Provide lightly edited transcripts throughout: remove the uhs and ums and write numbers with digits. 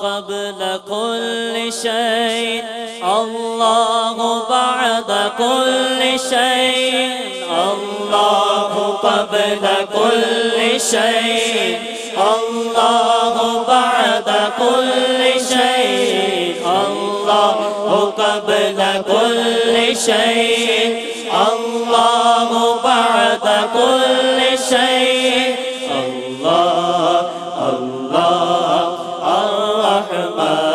قبل كل شيء الله بعد كل شيء الله قبل كل شيء الله بعد كل شيء الله قبل كل شيء الله بعد كل شيء الله الله الرحمن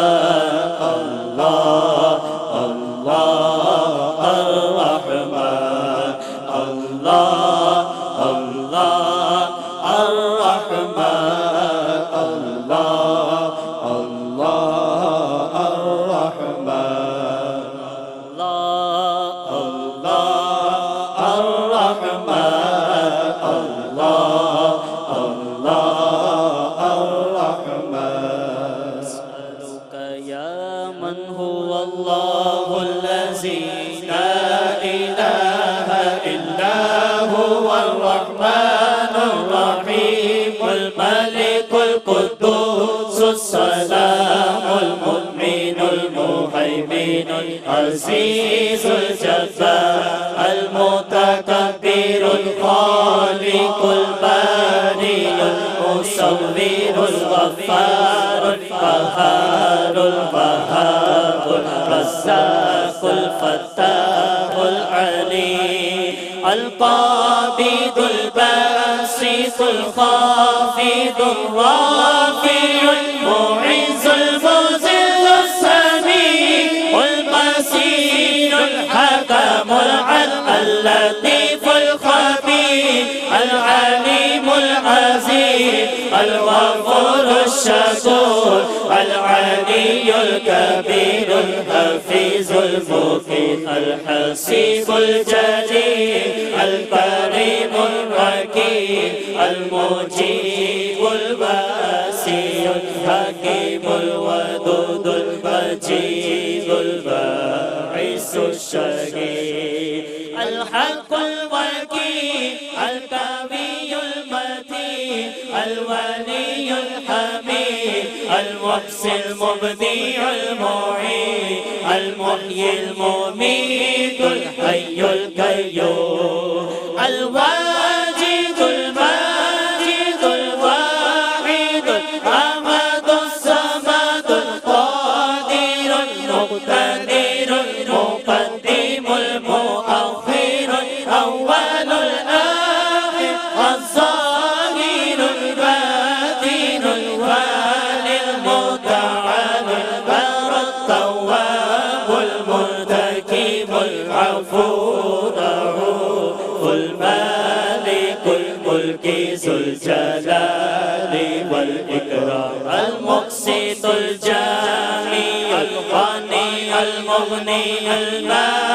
الله الله الرحمن الله الله الرحمن الله الله الرحمن الله الله الرحمن الله الله الرحمن أسألك يا من هو الله الذي لا إله إلا هو الرحمن الرحيم الملك القدوس السلام المؤمن المهيمن العزيز الجبار المتكبر الخالق البارئ المصور الغفار القهار الوهاب الرزاق الفتاح العليم القابض الباسط الخافض الرافع المعز المذل السميع البصير الحكم العدل اللطيف الخبير العليم العزيز الغفور الشكور العلي الكبير الحفيظ المقيت الحسيب الجليل الكريم الرقيب المجيب الباسي الحكيم الودود المجيد الباعث الشهيد الحق الوكيل القوي المتين الولي الحميد المحسن المبدع المعين المحيي المميت الحي القيوم الواجد الماجد الواحد الأحد الصمد القادر المقتدر المقدم المؤخر الأول الآخر الظاهر الباطن الوالي المتعال البر التواب المرتكب العفو الرؤوف المالك الملك ذو الجلال والإكرام المقسط الجامع الغني المغني النافع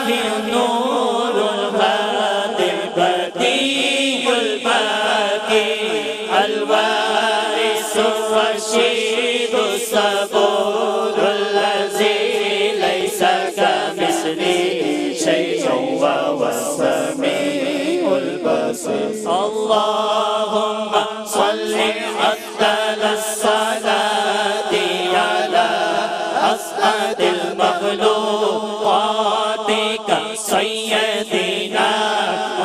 النور الهادي البديع الباقي الوارث الرشيد الصبور الذي ليس كمثله شيء وهو السميع البصير. اللهم صل أفضل الصلاة على أسعد المخلوقات سيدنا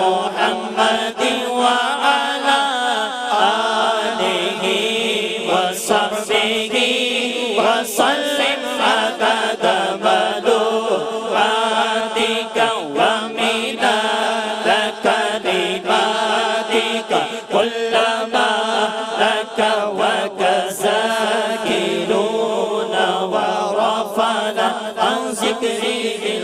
محمد وعلى آله وصحبه وسلم عدد مخلوقاتك ومداد كلماتك كلما لك وكذاكرون ورفعنا عن ذكره